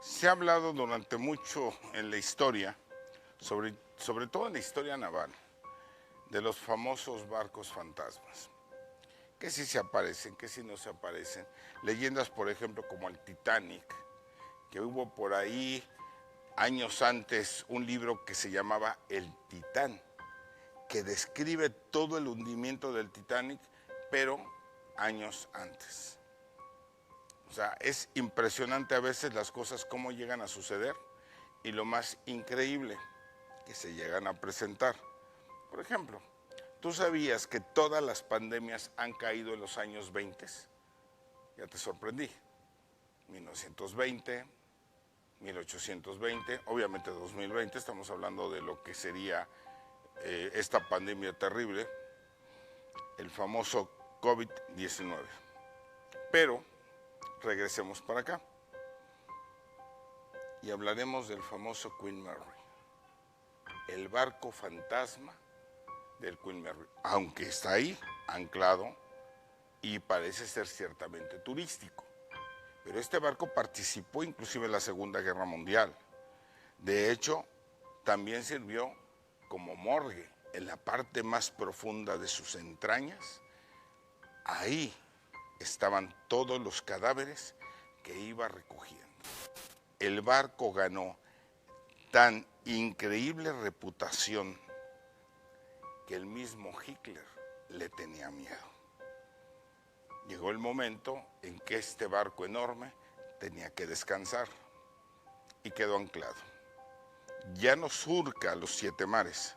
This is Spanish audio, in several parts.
Se ha hablado durante mucho en la historia, sobre todo en la historia naval, de los famosos barcos fantasmas. Que si se aparecen, que si no se aparecen. Leyendas, por ejemplo, como el Titanic, que hubo por ahí años antes un libro que se llamaba El Titán, que describe todo el hundimiento del Titanic, pero años antes. O sea, es impresionante a veces las cosas cómo llegan a suceder y lo más increíble que se llegan a presentar. Por ejemplo, ¿tú sabías que todas las pandemias han caído en los años 20? Ya te sorprendí. 1920, 1820, obviamente 2020, estamos hablando de lo que sería esta pandemia terrible, el famoso COVID-19. Pero regresemos para acá y hablaremos del famoso Queen Mary, el barco fantasma del Queen Mary, aunque está ahí anclado y parece ser ciertamente turístico. Pero este barco participó inclusive en la Segunda Guerra Mundial. De hecho, también sirvió como morgue en la parte más profunda de sus entrañas. Ahí estaban todos los cadáveres que iba recogiendo. El barco ganó tan increíble reputación que el mismo Hitler le tenía miedo. Llegó el momento en que este barco enorme tenía que descansar y quedó anclado. Ya no surca los 7 mares,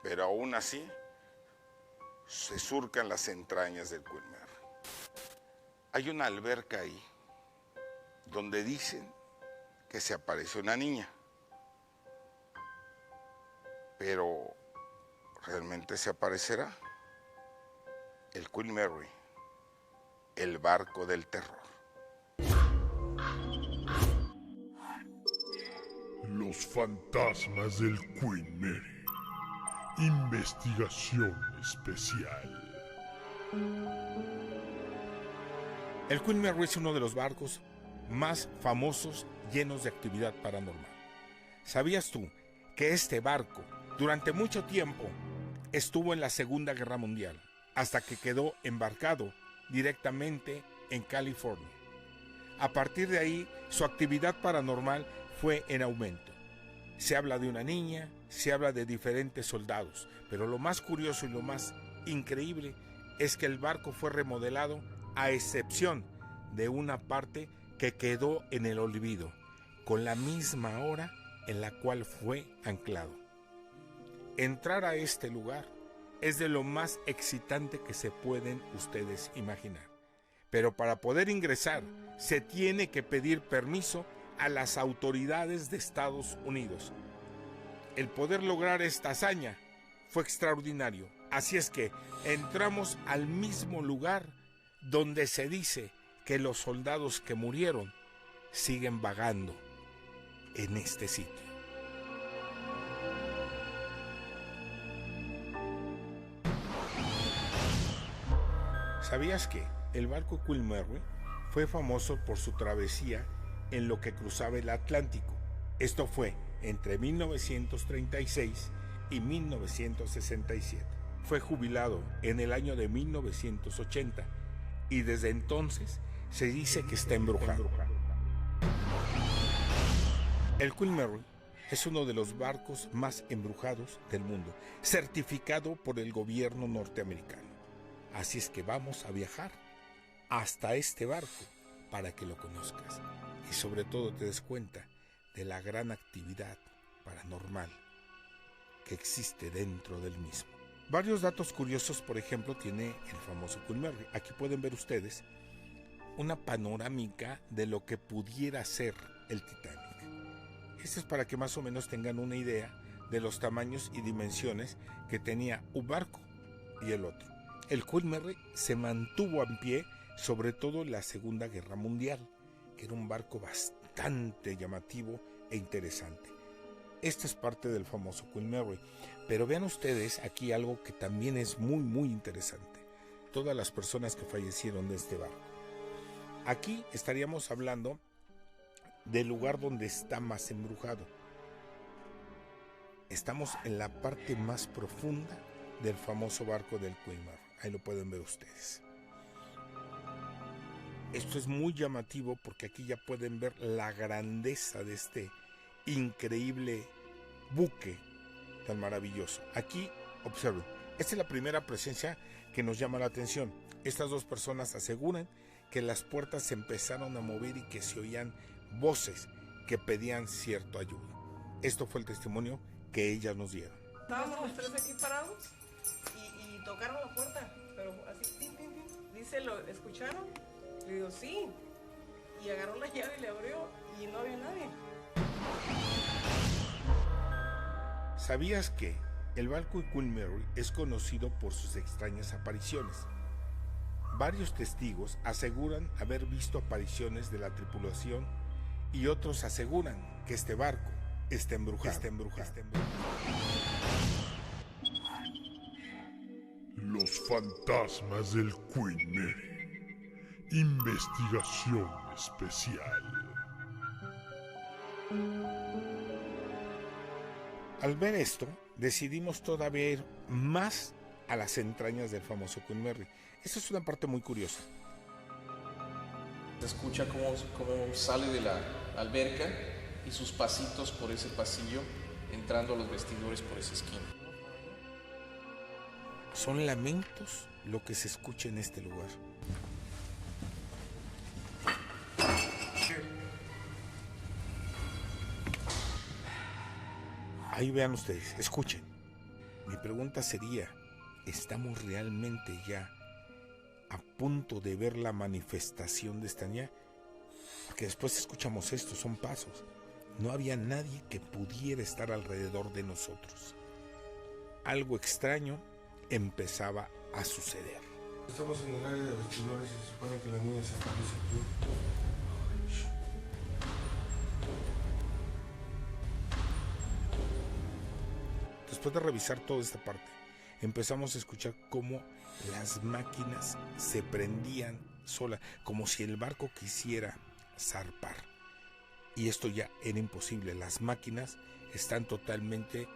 pero aún así se surcan las entrañas del Queen Mary. Hay una alberca ahí donde dicen que se apareció una niña, pero ¿realmente se aparecerá? El Queen Mary, el barco del terror. Los fantasmas del Queen Mary. Investigación especial. El Queen Mary es uno de los barcos más famosos llenos de actividad paranormal. ¿Sabías tú que este barco durante mucho tiempo estuvo en la Segunda Guerra Mundial hasta que quedó embarcado directamente en California? A partir de ahí, su actividad paranormal fue en aumento. Se habla de una niña, se habla de diferentes soldados, pero lo más curioso y lo más increíble es que el barco fue remodelado a excepción de una parte que quedó en el olvido, con la misma hora en la cual fue anclado. Entrar a este lugar es de lo más excitante que se pueden ustedes imaginar. Pero para poder ingresar se tiene que pedir permiso a las autoridades de Estados Unidos. El poder lograr esta hazaña fue extraordinario. Así es que entramos al mismo lugar donde se dice que los soldados que murieron siguen vagando en este sitio. ¿Sabías que el barco Queen Mary fue famoso por su travesía en lo que cruzaba el Atlántico? Esto fue entre 1936 y 1967. Fue jubilado en el año de 1980 y desde entonces se dice que está embrujado. El Queen Mary es uno de los barcos más embrujados del mundo, certificado por el gobierno norteamericano. Así es que vamos a viajar hasta este barco para que lo conozcas y sobre todo te des cuenta de la gran actividad paranormal que existe dentro del mismo. Varios datos curiosos, por ejemplo, tiene el famoso Queen Mary. Aquí pueden ver ustedes una panorámica de lo que pudiera ser el Titanic. Esto es para que más o menos tengan una idea de los tamaños y dimensiones que tenía un barco y el otro. El Queen Mary se mantuvo en pie, sobre todo en la Segunda Guerra Mundial, que era un barco bastante llamativo e interesante. Esto es parte del famoso Queen Mary, pero vean ustedes aquí algo que también es muy interesante. Todas las personas que fallecieron de este barco. Aquí estaríamos hablando del lugar donde está más embrujado. Estamos en la parte más profunda del famoso barco del Queen Mary. Ahí lo pueden ver ustedes. Esto es muy llamativo porque aquí ya pueden ver la grandeza de este increíble buque tan maravilloso. Aquí, observen, esta es la primera presencia que nos llama la atención. Estas dos personas aseguran que las puertas se empezaron a mover y que se oían voces que pedían cierta ayuda. Esto fue el testimonio que ellas nos dieron. Estábamos los tres aquí parados y tocaron la puerta, pero así, tin, tin, tin. Dice, ¿lo escucharon? Le digo, sí. Y agarró la llave y le abrió y no había nadie. ¿Sabías que el barco Queen Mary es conocido por sus extrañas apariciones? Varios testigos aseguran haber visto apariciones de la tripulación y otros aseguran que este barco está embrujado. Los fantasmas del Queen Mary. Investigación especial. Al ver esto, decidimos todavía ir más a las entrañas del famoso Queen Mary. Esa es una parte muy curiosa. Se escucha cómo sale de la alberca y sus pasitos por ese pasillo, entrando a los vestidores por esa esquina. Son lamentos lo que se escucha en este lugar. Ahí vean ustedes, escuchen. Mi pregunta sería, ¿estamos realmente ya a punto de ver la manifestación de esta niña? Porque después escuchamos esto, son pasos. No había nadie que pudiera estar alrededor de nosotros. Algo extraño empezaba a suceder. Estamos en el área de vestidores y se supone que la niña se aparece aquí. Después de revisar toda esta parte, empezamos a escuchar cómo las máquinas se prendían solas, como si el barco quisiera zarpar. Y esto ya era imposible. Las máquinas están totalmente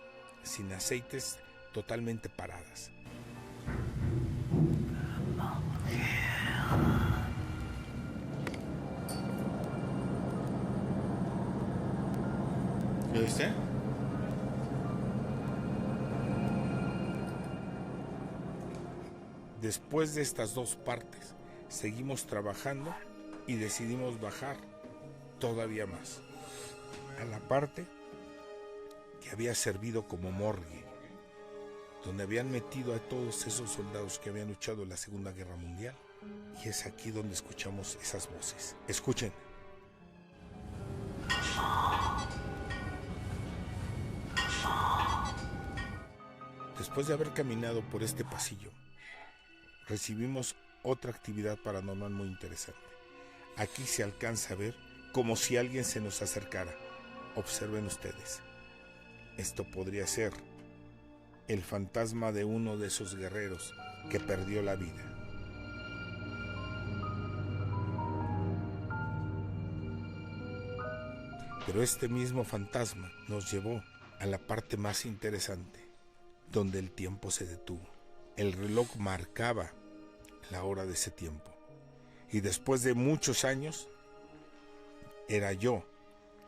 sin aceites, totalmente paradas. ¿Lo viste? Después de estas dos partes, seguimos trabajando y decidimos bajar todavía más a la parte que había servido como morgue, donde habían metido a todos esos soldados que habían luchado en la Segunda Guerra Mundial. Y es aquí donde escuchamos esas voces. Escuchen. Después de haber caminado por este pasillo, recibimos otra actividad paranormal muy interesante. Aquí se alcanza a ver como si alguien se nos acercara. Observen ustedes. Esto podría ser el fantasma de uno de esos guerreros que perdió la vida. Pero este mismo fantasma nos llevó a la parte más interesante, donde el tiempo se detuvo. El reloj marcaba la hora de ese tiempo. Y después de muchos años, era yo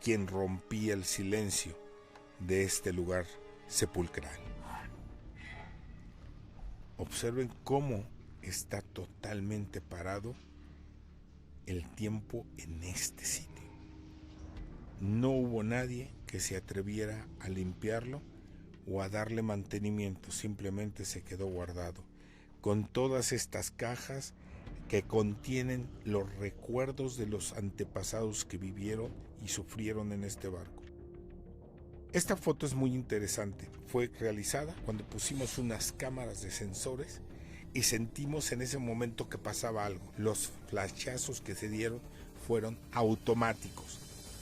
quien rompía el silencio de este lugar sepulcral. Observen cómo está totalmente parado el tiempo en este sitio. No hubo nadie que se atreviera a limpiarlo o a darle mantenimiento, simplemente se quedó guardado, con todas estas cajas que contienen los recuerdos de los antepasados que vivieron y sufrieron en este barco. Esta foto es muy interesante, fue realizada cuando pusimos unas cámaras de sensores y sentimos en ese momento que pasaba algo. Los flashazos que se dieron fueron automáticos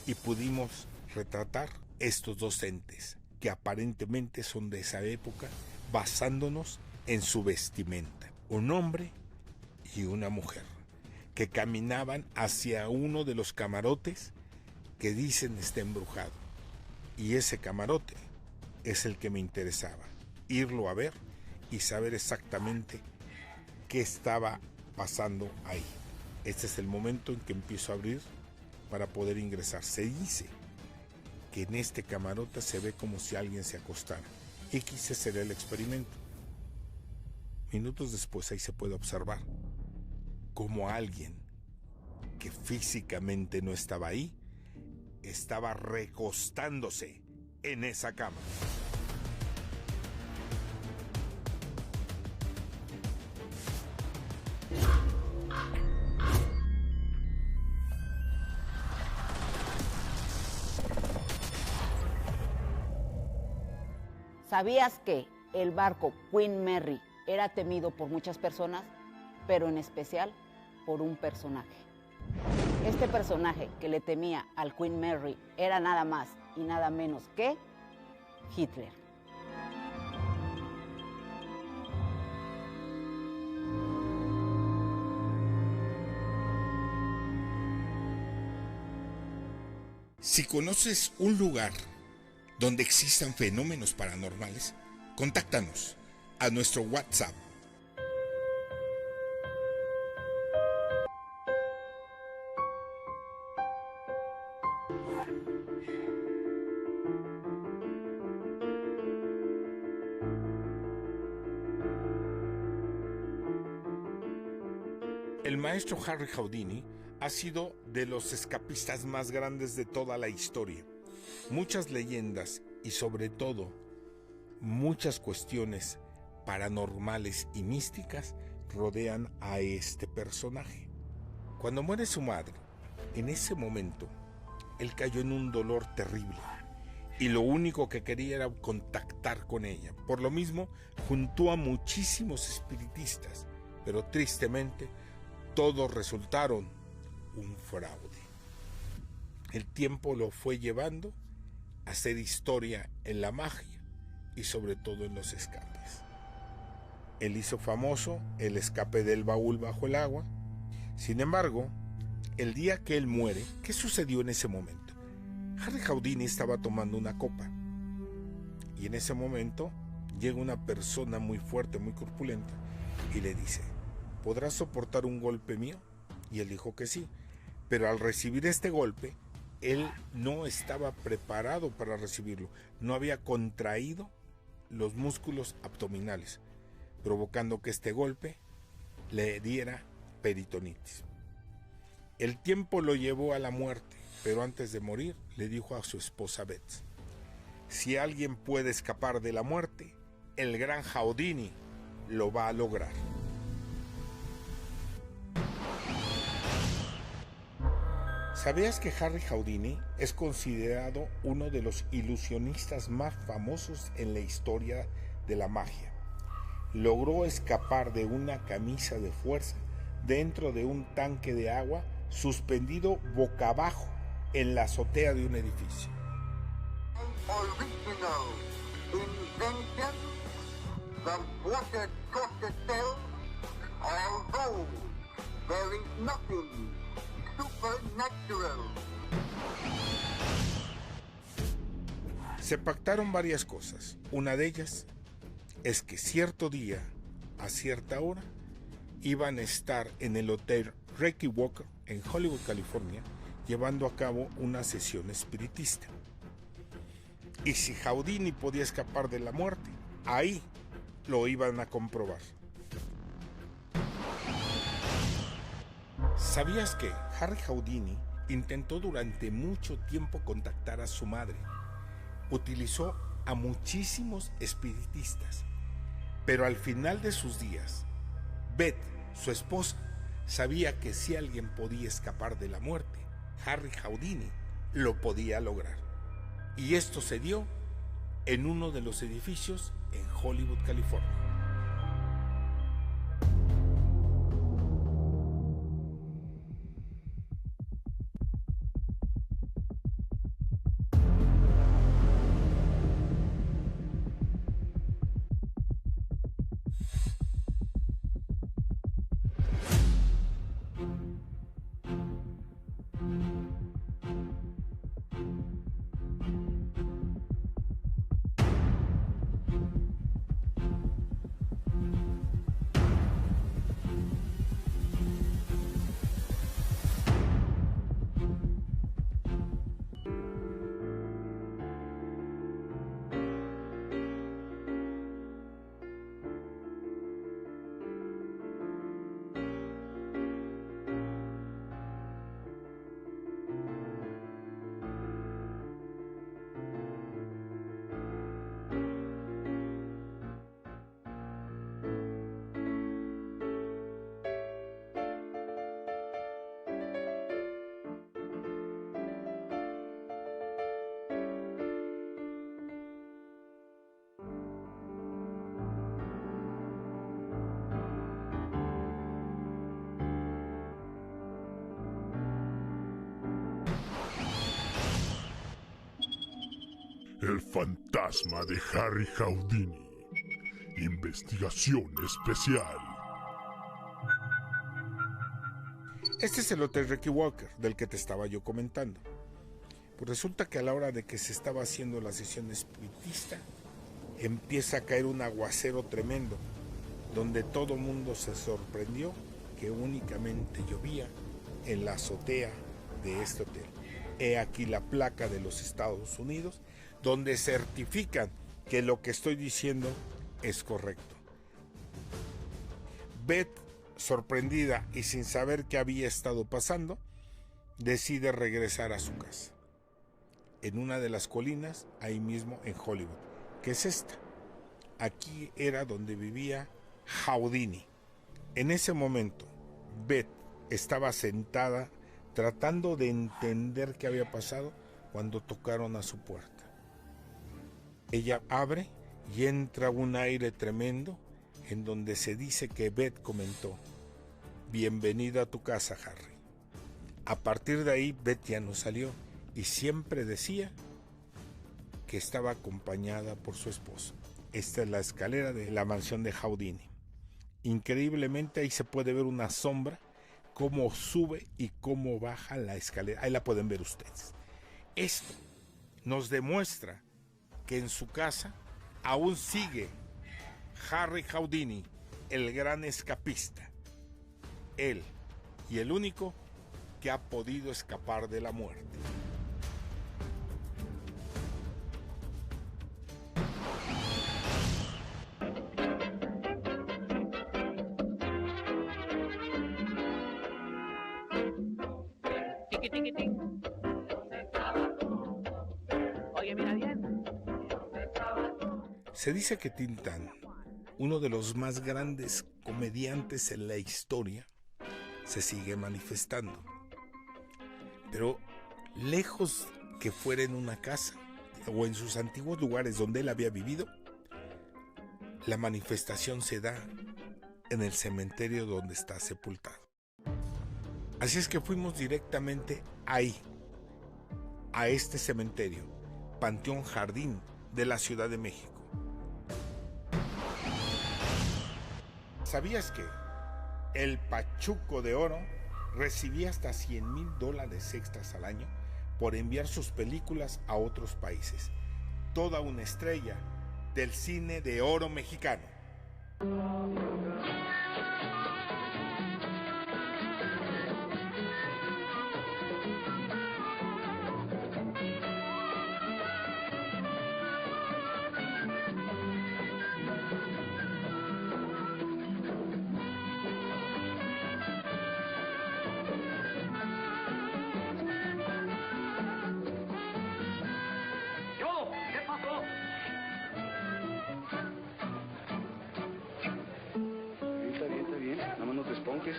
y pudimos retratar estos dos entes que aparentemente son de esa época, basándonos en su vestimenta. Un hombre y una mujer que caminaban hacia uno de los camarotes que dicen está embrujado. Y ese camarote es el que me interesaba, irlo a ver y saber exactamente qué estaba pasando ahí. Este es el momento en que empiezo a abrir para poder ingresar. Se dice que en este camarote se ve como si alguien se acostara y quise hacer el experimento. Minutos después ahí se puede observar como alguien que físicamente no estaba ahí, estaba recostándose en esa cama. ¿Sabías que el barco Queen Mary era temido por muchas personas, pero en especial por un personaje? Este personaje que le temía al Queen Mary era nada más y nada menos que Hitler. Si conoces un lugar donde existan fenómenos paranormales, contáctanos a nuestro WhatsApp. El maestro Harry Houdini ha sido de los escapistas más grandes de toda la historia. Muchas leyendas y sobre todo muchas cuestiones paranormales y místicas rodean a este personaje. Cuando muere su madre, en ese momento, él cayó en un dolor terrible y lo único que quería era contactar con ella. Por lo mismo, juntó a muchísimos espiritistas, pero tristemente todos resultaron un fraude. El tiempo lo fue llevando a hacer historia en la magia y sobre todo en los escapes. Él hizo famoso el escape del baúl bajo el agua. Sin embargo, el día que él muere, ¿qué sucedió en ese momento? Harry Houdini estaba tomando una copa y en ese momento llega una persona muy fuerte, muy corpulenta y le dice: ¿podrás soportar un golpe mío? Y él dijo que sí, pero al recibir este golpe, él no estaba preparado para recibirlo, no había contraído los músculos abdominales, provocando que este golpe le diera peritonitis. El tiempo lo llevó a la muerte, pero antes de morir le dijo a su esposa Beth: si alguien puede escapar de la muerte, el gran Houdini lo va a lograr. ¿Sabías que Harry Houdini es considerado uno de los ilusionistas más famosos en la historia de la magia? Logró escapar de una camisa de fuerza dentro de un tanque de agua suspendido boca abajo en la azotea de un edificio. Original invention, the water cocktail, although there is nothing supernatural. Se pactaron varias cosas. Una de ellas es que cierto día, a cierta hora, iban a estar en el hotel Ricky Walker en Hollywood, California, llevando a cabo una sesión espiritista. Y si Houdini podía escapar de la muerte, ahí lo iban a comprobar. ¿Sabías que Harry Houdini intentó durante mucho tiempo contactar a su madre? Utilizó a muchísimos espiritistas, pero al final de sus días, Beth, su esposa, sabía que si alguien podía escapar de la muerte, Harry Houdini lo podía lograr. Y esto se dio en uno de los edificios en Hollywood, California. El fantasma de Harry Houdini. Investigación especial. Este es el Hotel Ricky Walker, del que te estaba yo comentando. Pues resulta que a la hora de que se estaba haciendo la sesión espiritista, empieza a caer un aguacero tremendo, donde todo mundo se sorprendió que únicamente llovía en la azotea de este hotel. He aquí la placa de los Estados Unidos, donde certifican que lo que estoy diciendo es correcto. Beth, sorprendida y sin saber qué había estado pasando, decide regresar a su casa, en una de las colinas, ahí mismo en Hollywood, que es esta. Aquí era donde vivía Houdini. En ese momento, Beth estaba sentada tratando de entender qué había pasado cuando tocaron a su puerta. Ella abre y entra un aire tremendo en donde se dice que Beth comentó: bienvenida a tu casa, Harry. A partir de ahí, Beth ya no salió y siempre decía que estaba acompañada por su esposo. Esta es la escalera de la mansión de Houdini. Increíblemente ahí se puede ver una sombra, cómo sube y cómo baja la escalera. Ahí la pueden ver ustedes. Esto nos demuestra que en su casa aún sigue Harry Houdini, el gran escapista. Él y el único que ha podido escapar de la muerte. Oye, mira bien. Se dice que Tintán, uno de los más grandes comediantes en la historia, se sigue manifestando. Pero lejos que fuera en una casa o en sus antiguos lugares donde él había vivido, la manifestación se da en el cementerio donde está sepultado. Así es que fuimos directamente ahí, a este cementerio, Panteón Jardín de la Ciudad de México. ¿Sabías que el Pachuco de Oro recibía hasta $100,000 extras al año por enviar sus películas a otros países? Toda una estrella del cine de oro mexicano.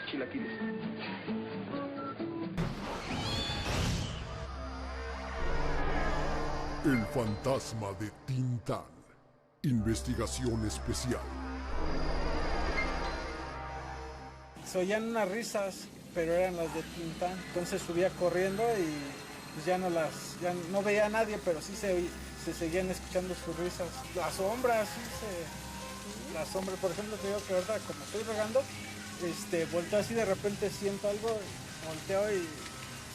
Chilaquiles. El fantasma de Tintán. Investigación especial. Se oían unas risas, pero eran las de Tintán. Entonces subía corriendo y pues ya no veía a nadie, pero sí se seguían escuchando sus risas. Las sombras, las sombras, por ejemplo, te digo que ahorita como estoy regando, volteo así, de repente siento algo, volteo y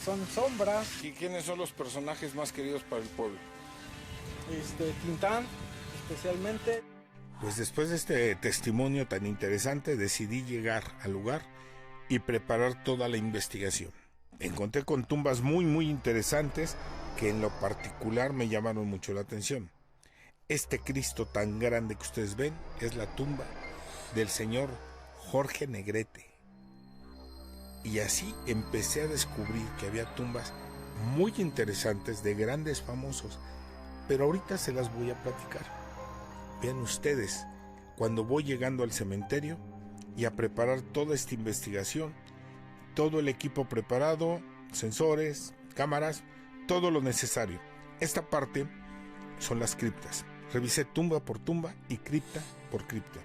son sombras. ¿Y quiénes son los personajes más queridos para el pueblo? Tintán, especialmente. Pues después de este testimonio tan interesante, decidí llegar al lugar y preparar toda la investigación. Encontré con tumbas muy interesantes que en lo particular me llamaron mucho la atención. Este Cristo tan grande que ustedes ven es la tumba del señor Jorge Negrete. Y así empecé a descubrir que había tumbas muy interesantes de grandes famosos, pero ahorita se las voy a platicar. Vean ustedes, cuando voy llegando al cementerio y a preparar toda esta investigación, todo el equipo preparado, sensores, cámaras, todo lo necesario. Esta parte son las criptas. Revisé tumba por tumba y cripta por cripta.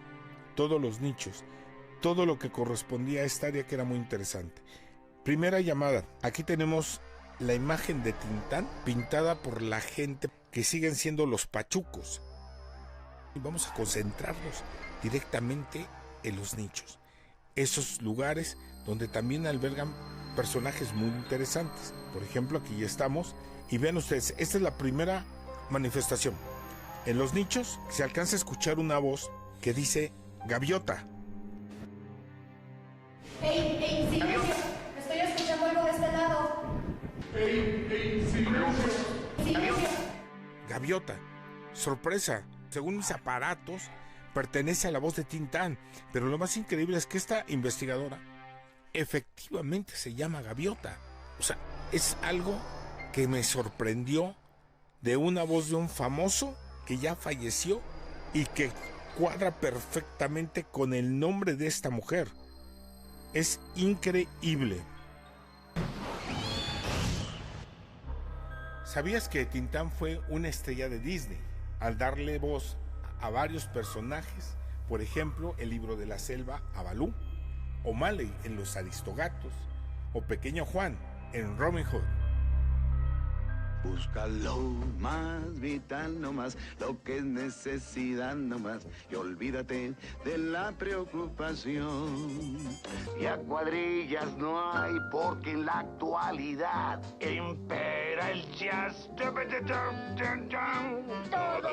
Todos los nichos, todo lo que correspondía a esta área que era muy interesante. Primera llamada. Aquí tenemos la imagen de Tintán pintada por la gente que siguen siendo los pachucos. Y vamos a concentrarnos directamente en los nichos, esos lugares donde también albergan personajes muy interesantes. Por ejemplo, aquí ya estamos y vean ustedes, esta es la primera manifestación. En los nichos se alcanza a escuchar una voz que dice gaviota. ¡Ey, silencio! Estoy escuchando algo de este lado. ¡Ey, silencio! ¡Silencio! Gaviota. Sorpresa. Según mis aparatos, pertenece a la voz de Tintán. Pero lo más increíble es que esta investigadora efectivamente se llama Gaviota. O sea, es algo que me sorprendió, de una voz de un famoso que ya falleció y que cuadra perfectamente con el nombre de esta mujer. Es increíble. ¿Sabías que Tintán fue una estrella de Disney al darle voz a varios personajes? Por ejemplo, el libro de la selva a Balú, o Marley en Los Aristogatos, o Pequeño Juan en Robin Hood. Busca lo más vital nomás, lo que es necesidad nomás, y olvídate de la preocupación. Ya cuadrillas no hay porque en la actualidad impera el jazz. Todos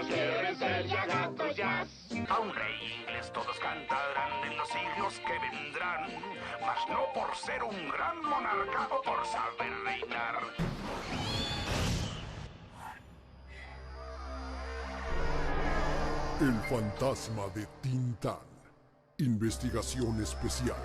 quieren ser ya gatos jazz. A un rey inglés todos cantarán en los siglos que vendrán, mas no por ser un gran monarca o por saber reinar. El fantasma de Tintán. Investigación especial.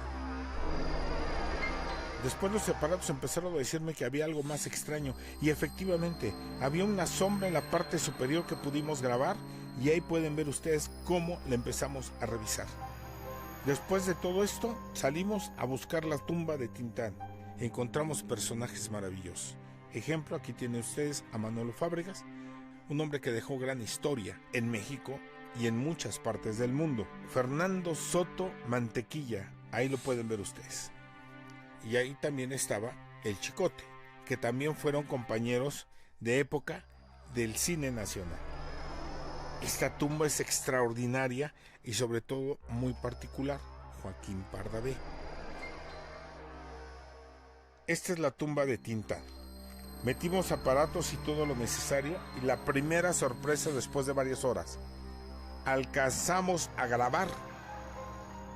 Después los separados empezaron a decirme que había algo más extraño, y efectivamente había una sombra en la parte superior que pudimos grabar, y ahí pueden ver ustedes cómo la empezamos a revisar. Después de todo esto salimos a buscar la tumba de Tintán. Encontramos personajes maravillosos. Ejemplo, aquí tienen ustedes a Manolo Fábregas, un hombre que dejó gran historia en México y en muchas partes del mundo. Fernando Soto Mantequilla, ahí lo pueden ver ustedes. Y ahí también estaba el Chicote, que también fueron compañeros de época del cine nacional. Esta tumba es extraordinaria y sobre todo muy particular. Joaquín Pardavé. Esta es la tumba de Tintán. Metimos aparatos y todo lo necesario, y la primera sorpresa después de varias horas. Alcanzamos a grabar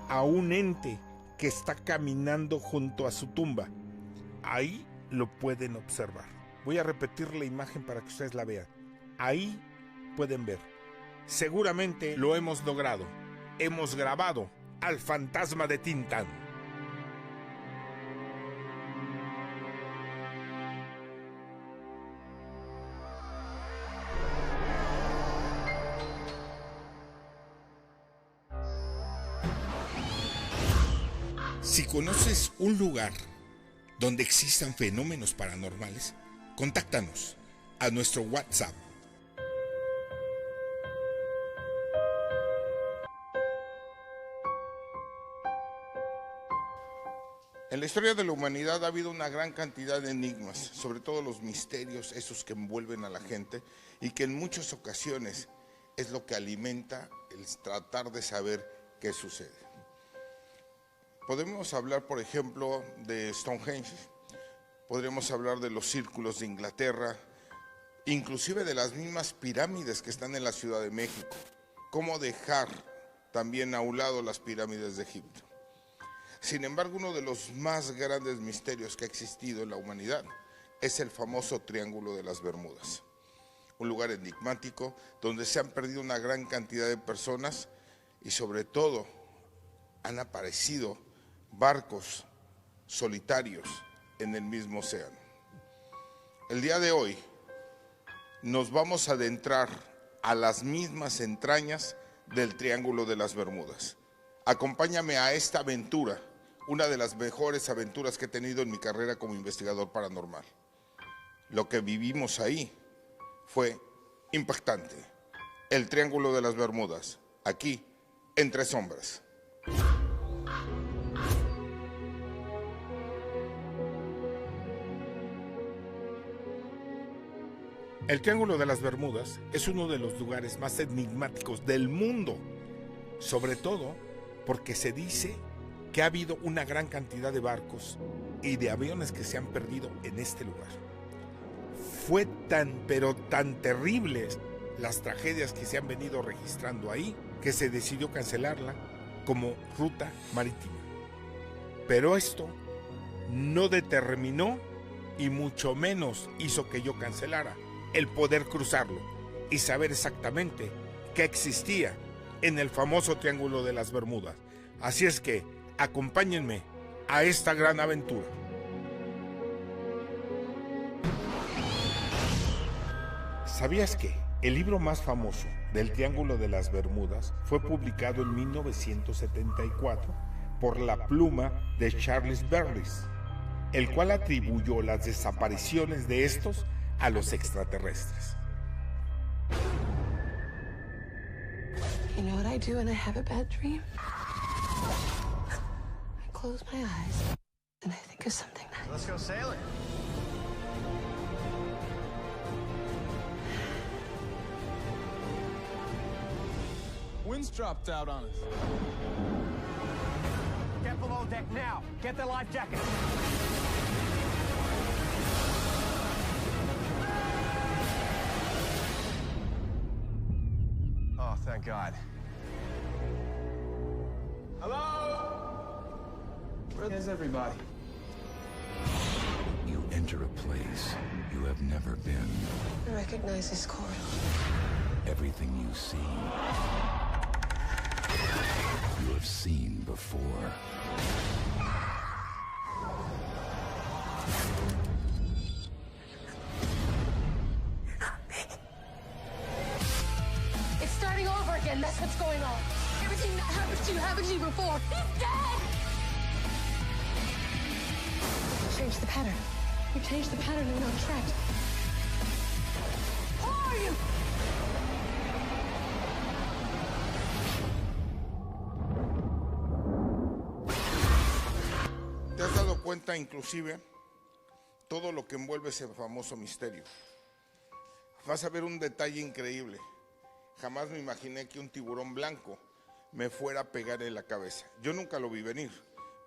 a un ente que está caminando junto a su tumba. Ahí lo pueden observar. Voy a repetir la imagen para que ustedes la vean. Ahí pueden ver. Seguramente lo hemos logrado. Hemos grabado al fantasma de Tintán. Si conoces un lugar donde existan fenómenos paranormales, contáctanos a nuestro WhatsApp. En la historia de la humanidad ha habido una gran cantidad de enigmas, sobre todo los misterios, esos que envuelven a la gente y que en muchas ocasiones es lo que alimenta el tratar de saber qué sucede. Podemos hablar, por ejemplo, de Stonehenge, podríamos hablar de los círculos de Inglaterra, inclusive de las mismas pirámides que están en la Ciudad de México. ¿Cómo dejar también a un lado las pirámides de Egipto? Sin embargo, uno de los más grandes misterios que ha existido en la humanidad es el famoso Triángulo de las Bermudas. Un lugar enigmático donde se han perdido una gran cantidad de personas y sobre todo han aparecido barcos solitarios en el mismo océano. El día de hoy nos vamos a adentrar a las mismas entrañas del Triángulo de las Bermudas. Acompáñame a esta aventura, una de las mejores aventuras que he tenido en mi carrera como investigador paranormal. Lo que vivimos ahí fue impactante. El Triángulo de las Bermudas, aquí, entre sombras. El Triángulo de las Bermudas es uno de los lugares más enigmáticos del mundo, sobre todo porque se dice que ha habido una gran cantidad de barcos y de aviones que se han perdido en este lugar. Fue pero tan terribles las tragedias que se han venido registrando ahí que se decidió cancelarla como ruta marítima. Pero esto no determinó y mucho menos hizo que yo cancelara el poder cruzarlo y saber exactamente qué existía en el famoso Triángulo de las Bermudas. Así es que acompáñenme a esta gran aventura. ¿Sabías que el libro más famoso del Triángulo de las Bermudas fue publicado en 1974 por la pluma de Charles Berlitz, el cual atribuyó las desapariciones de estos a los extraterrestres? You know what I do when I have a bad dream? I close my eyes and I think of something nice. Let's go sailing. Wind's dropped out on us. Get below deck now. Get the life jacket. Oh, thank God. Hello? Where's everybody? You enter a place you have never been. I recognize this corridor. Everything you see, you have seen before. It's starting over again. That's what's going on. Everything that happened to you before. He's dead! Change the pattern. You changed the pattern and we're on track. Who are you? ¿Te has dado cuenta inclusive todo lo que envuelve ese famoso misterio? Vas a ver un detalle increíble. Jamás me imaginé que un tiburón blanco me fuera a pegar en la cabeza. Yo nunca lo vi venir,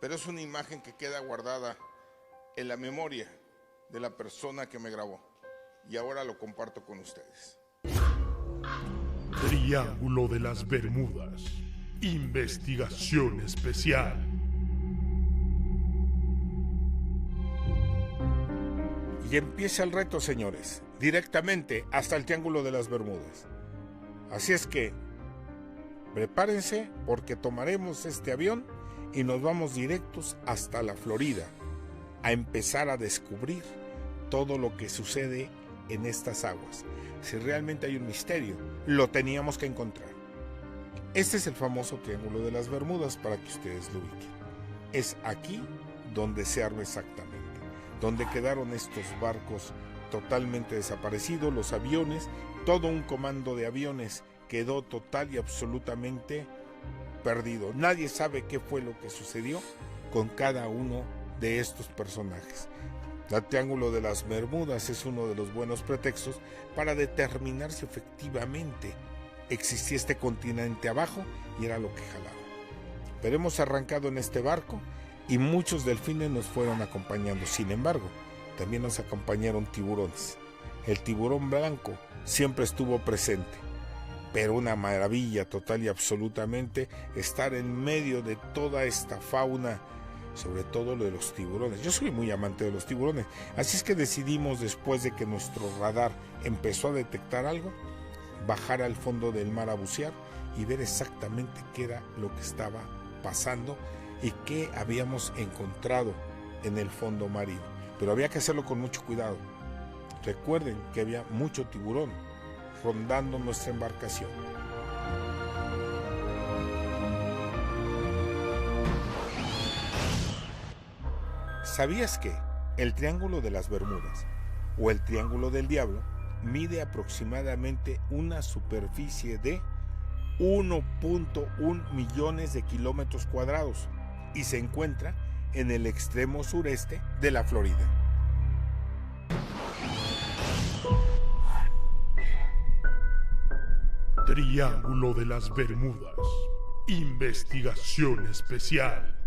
pero es una imagen que queda guardada en la memoria de la persona que me grabó. Y ahora lo comparto con ustedes. Triángulo de las Bermudas. Investigación especial. Y empieza el reto, señores, directamente hasta el Triángulo de las Bermudas. Así es que prepárense porque tomaremos este avión y nos vamos directos hasta la Florida a empezar a descubrir todo lo que sucede en estas aguas. Si realmente hay un misterio, lo teníamos que encontrar. Este es el famoso Triángulo de las Bermudas para que ustedes lo ubiquen. Es aquí donde se arma exactamente, donde quedaron estos barcos totalmente desaparecidos, los aviones, todo un comando de aviones quedó total y absolutamente perdido. Nadie sabe qué fue lo que sucedió con cada uno de estos personajes. El Triángulo de las Bermudas es uno de los buenos pretextos para determinar si efectivamente existía este continente abajo y era lo que jalaba. Pero hemos arrancado en este barco y muchos delfines nos fueron acompañando. Sin embargo, también nos acompañaron tiburones. El tiburón blanco siempre estuvo presente, pero una maravilla total y absolutamente estar en medio de toda esta fauna, sobre todo lo de los tiburones. Yo soy muy amante de los tiburones, así es que decidimos, después de que nuestro radar empezó a detectar algo, bajar al fondo del mar a bucear y ver exactamente qué era lo que estaba pasando y qué habíamos encontrado en el fondo marino. Pero había que hacerlo con mucho cuidado. Recuerden que había mucho tiburón rondando nuestra embarcación. ¿Sabías que el Triángulo de las Bermudas o el Triángulo del Diablo mide aproximadamente una superficie de 1.1 millones de kilómetros cuadrados y se encuentra en el extremo sureste de la Florida? Triángulo de las Bermudas. Investigación especial.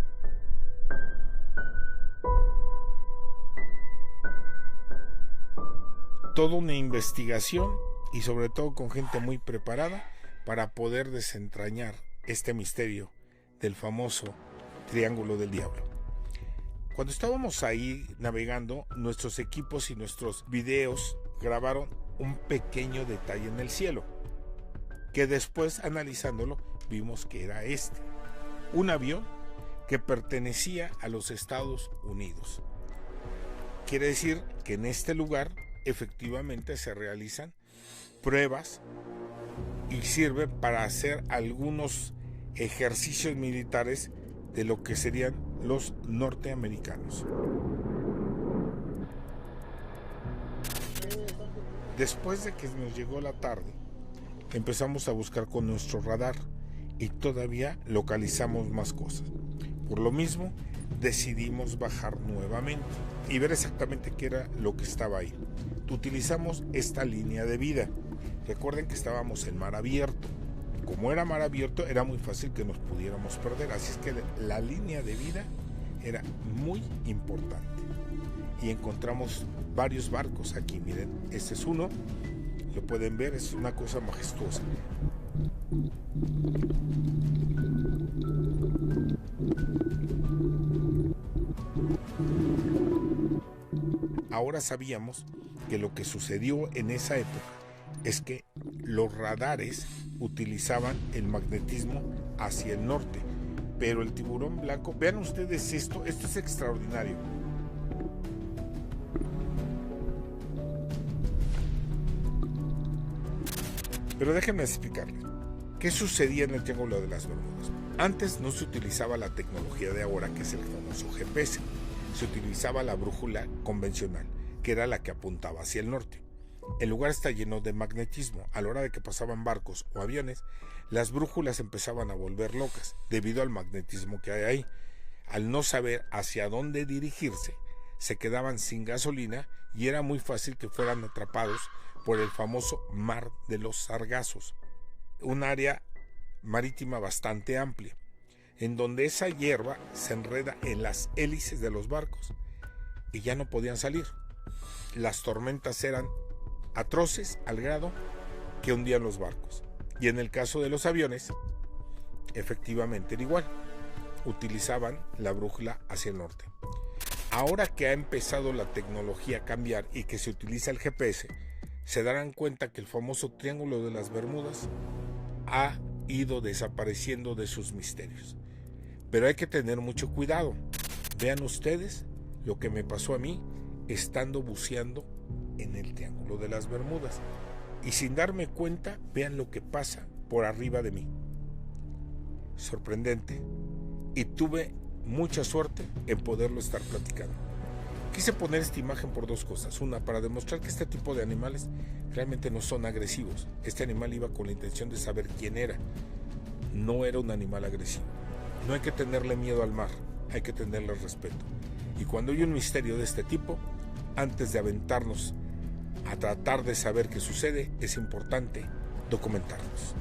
Toda una investigación y sobre todo con gente muy preparada para poder desentrañar este misterio del famoso Triángulo del Diablo. Cuando estábamos ahí navegando, nuestros equipos y nuestros videos grabaron un pequeño detalle en el cielo, que después analizándolo vimos que era un avión que pertenecía a los Estados Unidos. Quiere decir que en este lugar efectivamente se realizan pruebas y sirve para hacer algunos ejercicios militares de lo que serían los norteamericanos. Después de que nos llegó la tarde, empezamos a buscar con nuestro radar y todavía localizamos más cosas. Por lo mismo, decidimos bajar nuevamente y ver exactamente qué era lo que estaba ahí. Utilizamos esta línea de vida. Recuerden que estábamos en mar abierto. Como era mar abierto, era muy fácil que nos pudiéramos perder. Así es que la línea de vida era muy importante. Y encontramos varios barcos aquí. Miren, este es uno. Lo pueden ver, es una cosa majestuosa. Ahora sabíamos que lo que sucedió en esa época es que los radares utilizaban el magnetismo hacia el norte, pero el tiburón blanco, vean ustedes esto es extraordinario. Pero déjenme explicarles qué sucedía en el Triángulo de las Bermudas. Antes no se utilizaba la tecnología de ahora, que es el famoso GPS. Se utilizaba la brújula convencional, que era la que apuntaba hacia el norte. El lugar está lleno de magnetismo. A la hora de que pasaban barcos o aviones, las brújulas empezaban a volver locas debido al magnetismo que hay ahí. Al no saber hacia dónde dirigirse, se quedaban sin gasolina y era muy fácil que fueran atrapados por el famoso Mar de los Sargazos, un área marítima bastante amplia, en donde esa hierba se enreda en las hélices de los barcos y ya no podían salir. Las tormentas eran atroces al grado que hundían los barcos. Y en el caso de los aviones, efectivamente era igual. Utilizaban la brújula hacia el norte. Ahora que ha empezado la tecnología a cambiar y que se utiliza el GPS, se darán cuenta que el famoso Triángulo de las Bermudas ha ido desapareciendo de sus misterios. Pero hay que tener mucho cuidado. Vean ustedes lo que me pasó a mí estando buceando en el Triángulo de las Bermudas. Y sin darme cuenta, vean lo que pasa por arriba de mí. Sorprendente. Y tuve mucha suerte en poderlo estar platicando. Quise poner esta imagen por dos cosas. Una, para demostrar que este tipo de animales realmente no son agresivos. Este animal iba con la intención de saber quién era. No era un animal agresivo. No hay que tenerle miedo al mar, hay que tenerle respeto. Y cuando hay un misterio de este tipo, antes de aventarnos a tratar de saber qué sucede, es importante documentarnos.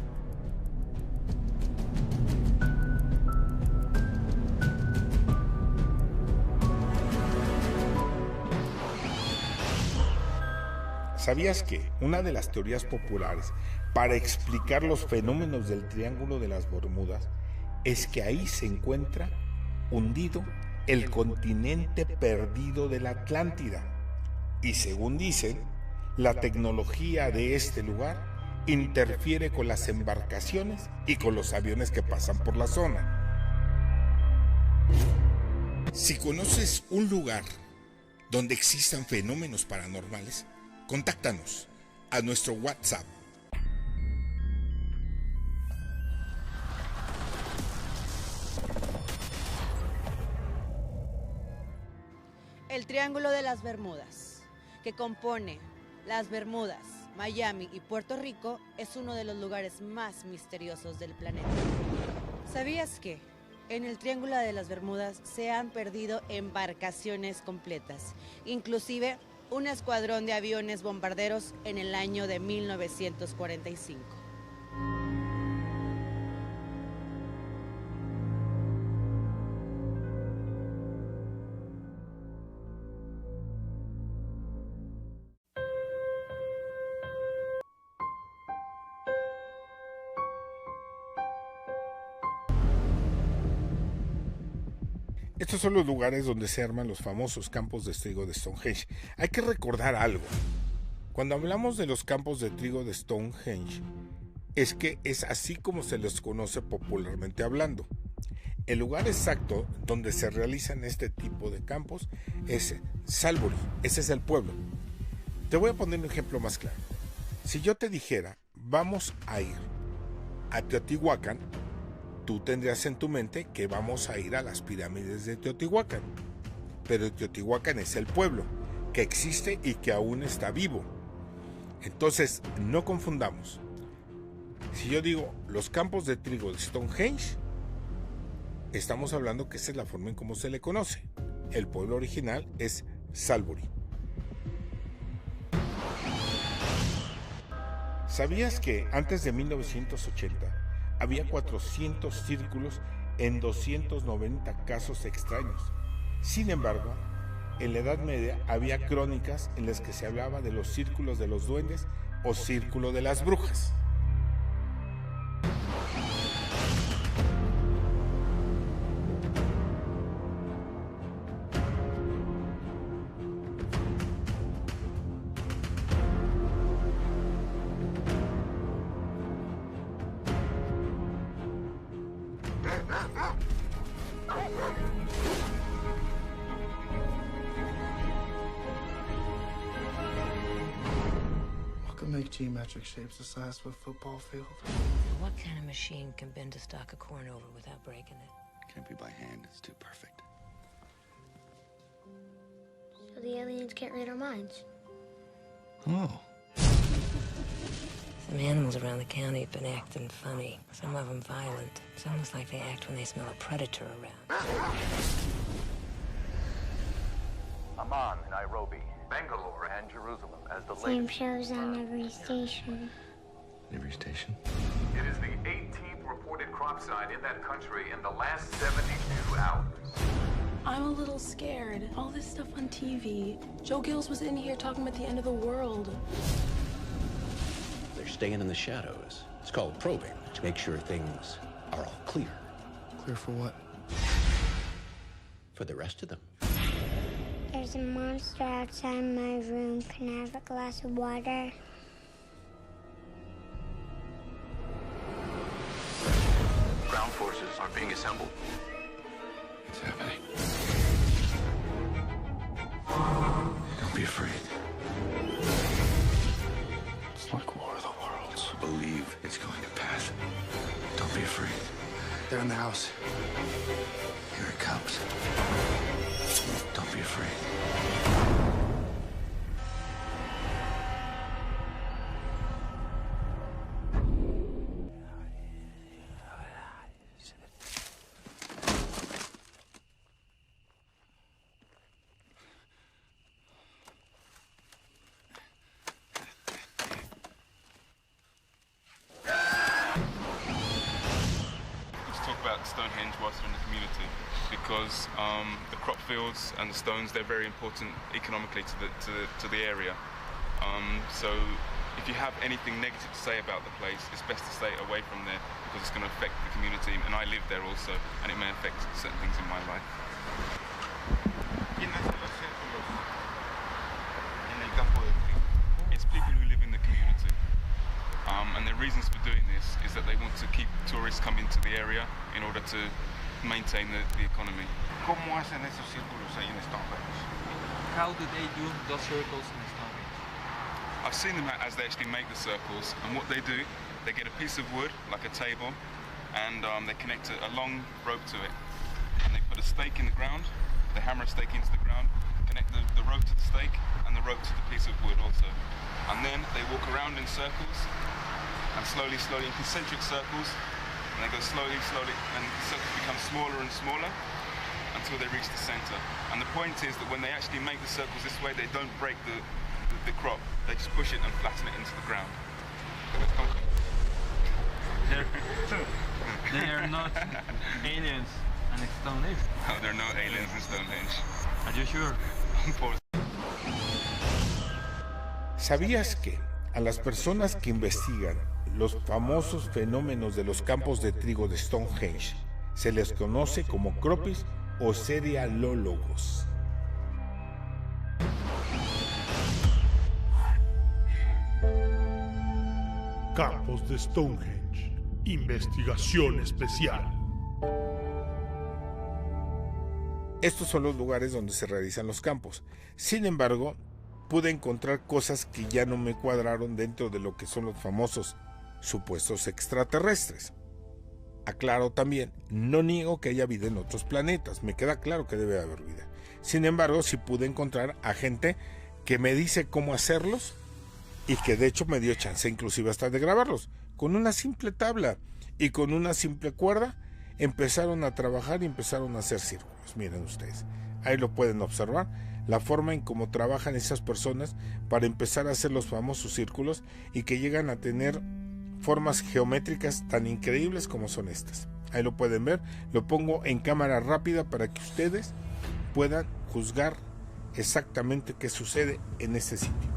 ¿Sabías que una de las teorías populares para explicar los fenómenos del Triángulo de las Bermudas es que ahí se encuentra hundido el continente perdido de la Atlántida? Y según dicen, la tecnología de este lugar interfiere con las embarcaciones y con los aviones que pasan por la zona. Si conoces un lugar donde existan fenómenos paranormales, contáctanos a nuestro WhatsApp. El Triángulo de las Bermudas, que compone las Bermudas, Miami y Puerto Rico, es uno de los lugares más misteriosos del planeta. ¿Sabías que en el Triángulo de las Bermudas se han perdido embarcaciones completas, inclusive un escuadrón de aviones bombarderos en el año de 1945? Estos son los lugares donde se arman los famosos campos de trigo de Stonehenge. Hay que recordar algo. Cuando hablamos de los campos de trigo de Stonehenge, es que es así como se les conoce popularmente hablando. El lugar exacto donde se realizan este tipo de campos es Salisbury, ese es el pueblo. Te voy a poner un ejemplo más claro. Si yo te dijera, vamos a ir a Teotihuacán, tú tendrías en tu mente que vamos a ir a las pirámides de Teotihuacán. Pero Teotihuacán es el pueblo, que existe y que aún está vivo. Entonces, no confundamos. Si yo digo los campos de trigo de Stonehenge, estamos hablando que esa es la forma en cómo se le conoce. El pueblo original es Salisbury. ¿Sabías que antes de 1980 había 400 círculos en 290 casos extraños? Sin embargo, en la Edad Media había crónicas en las que se hablaba de los círculos de los duendes o círculo de las brujas. What can make geometric shapes the size of a football field? What kind of machine can bend a stalk of corn over without breaking it? Can't be by hand, it's too perfect. So the aliens can't read our minds. Oh. Some animals around the county have been acting funny. Some of them violent. It's almost like they act when they smell a predator around. Amman, Nairobi, Bangalore, and Jerusalem as the Same latest. shows on every station. Every station? It is the 18th reported crop site in that country in the last 72 hours. I'm a little scared. All this stuff on TV. Joe Gills was in here talking about the end of the world. They're staying in the shadows. It's called probing, to make sure things are all clear. Clear for what? For the rest of them. There's a monster outside my room. Can I have a glass of water? Ground forces are being assembled. What's happening? Don't be afraid. It's like War of the Worlds. Believe it's going to pass. Don't be afraid. They're in the house. Here it comes. Don't be afraid. Stonehenge whilst they're in the community, because the crop fields and the stones, they're very important economically to the area. So if you have anything negative to say about the place, it's best to stay away from there, because it's going to affect the community, and I live there also, and it may affect certain things in my life. It's people who live in the community. And the reasons for doing this is that they want to keep tourists coming to the area in order to maintain the economy. ¿Cómo hacen esos círculos ahí en Stonehenge? How do they do those circles in Stonehenge? I've seen them as they actually make the circles, and what they do, they get a piece of wood, like a table, and they connect a long rope to it. And they put a stake in the ground, they hammer a stake into the ground, connect the rope to the stake, and the rope to the piece of wood also. And then they walk around in circles, and slowly, in concentric circles, and they go slowly, and the circles become smaller and smaller until they reach the center. And the point is that when they actually make the circles this way, they don't break the crop. They just push it and flatten it into the ground. They are not aliens in Stonehenge. No, there are no aliens in Stonehenge. Are you sure? ¿Sabías que a las personas que investigan los famosos fenómenos de los campos de trigo de Stonehenge se les conoce como croppies o serialólogos. Campos de Stonehenge. Investigación especial. Estos son los lugares donde se realizan los campos. Sin embargo, pude encontrar cosas que ya no me cuadraron dentro de lo que son los famosos supuestos extraterrestres. Aclaro también, no niego que haya vida en otros planetas, me queda claro que debe haber vida. Sin embargo, sí pude encontrar a gente que me dice cómo hacerlos y que de hecho me dio chance inclusive hasta de grabarlos. Con una simple tabla y con una simple cuerda empezaron a trabajar y empezaron a hacer círculos. Miren ustedes, ahí lo pueden observar, la forma en cómo trabajan esas personas para empezar a hacer los famosos círculos y que llegan a tener formas geométricas tan increíbles como son estas. Ahí lo pueden ver, lo pongo en cámara rápida para que ustedes puedan juzgar exactamente qué sucede en este sitio.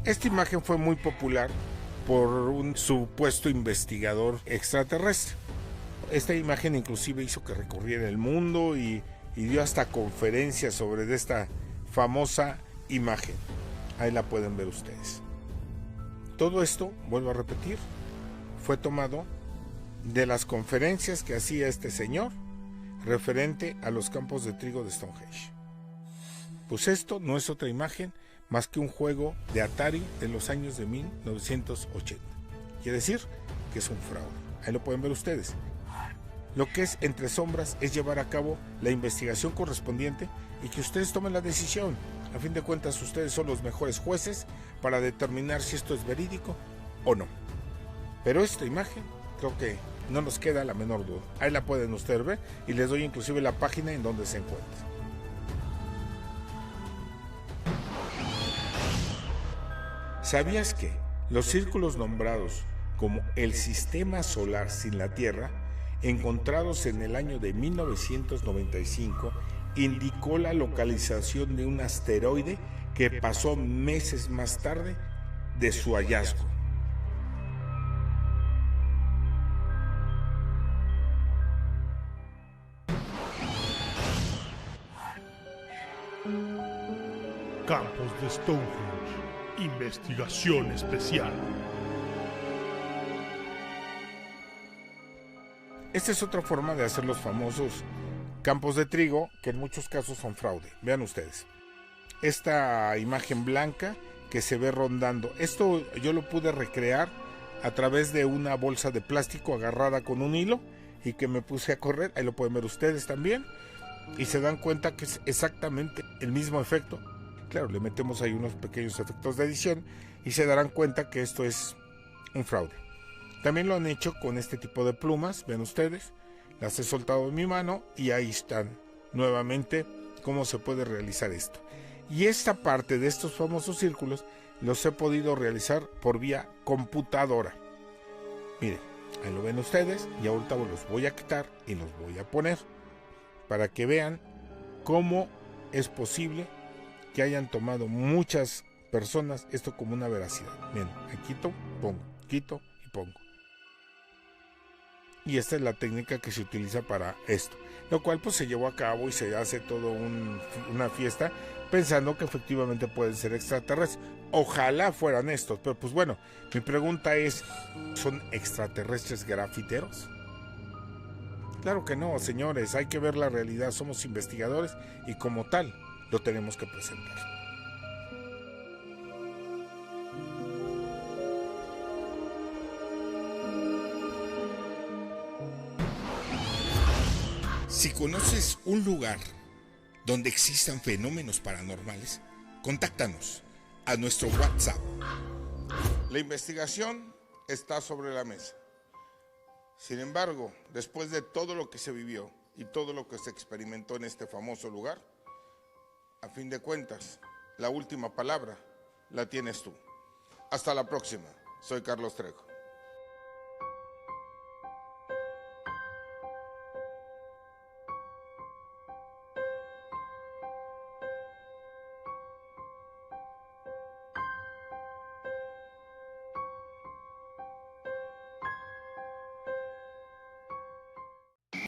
Esta imagen fue muy popular por un supuesto investigador extraterrestre. Esta imagen inclusive hizo que recorriera el mundo y dio hasta conferencias sobre esta famosa imagen. Ahí la pueden ver ustedes. Todo esto, vuelvo a repetir, fue tomado de las conferencias que hacía este señor referente a los campos de trigo de Stonehenge. Pues esto no es otra imagen más que un juego de Atari de los años de 1980. Quiere decir que es un fraude. Ahí lo pueden ver ustedes. Lo que es Entre Sombras es llevar a cabo la investigación correspondiente y que ustedes tomen la decisión. A fin de cuentas, ustedes son los mejores jueces para determinar si esto es verídico o no. Pero esta imagen, creo que no nos queda la menor duda. Ahí la pueden ustedes ver y les doy inclusive la página en donde se encuentra. ¿Sabías que los círculos nombrados como el Sistema Solar sin la Tierra, encontrados en el año de 1995, indicó la localización de un asteroide que pasó meses más tarde de su hallazgo? Campos de Stonehenge. Investigación especial. Esta es otra forma de hacer los famosos campos de trigo, que en muchos casos son fraude. Vean ustedes. Esta imagen blanca que se ve rondando. Esto yo lo pude recrear a través de una bolsa de plástico agarrada con un hilo y que me puse a correr. Ahí lo pueden ver ustedes también. Y se dan cuenta que es exactamente el mismo efecto. Claro, le metemos ahí unos pequeños efectos de edición y se darán cuenta que esto es un fraude. También lo han hecho con este tipo de plumas, ven ustedes, las he soltado en mi mano y ahí están nuevamente cómo se puede realizar esto. Y esta parte de estos famosos círculos los he podido realizar por vía computadora. Miren, ahí lo ven ustedes y ahorita los voy a quitar y los voy a poner para que vean cómo es posible que hayan tomado muchas personas esto como una veracidad. Miren, quito, pongo, quito y pongo. Y esta es la técnica que se utiliza para esto, lo cual pues se llevó a cabo y se hace todo una fiesta pensando que efectivamente pueden ser extraterrestres. Ojalá fueran estos, pero pues bueno, mi pregunta es, ¿son extraterrestres grafiteros? Claro que no, señores, hay que ver la realidad, somos investigadores y como tal lo tenemos que presentar. Si conoces un lugar donde existan fenómenos paranormales, contáctanos a nuestro WhatsApp. La investigación está sobre la mesa. Sin embargo, después de todo lo que se vivió y todo lo que se experimentó en este famoso lugar, a fin de cuentas, la última palabra la tienes tú. Hasta la próxima. Soy Carlos Trejo.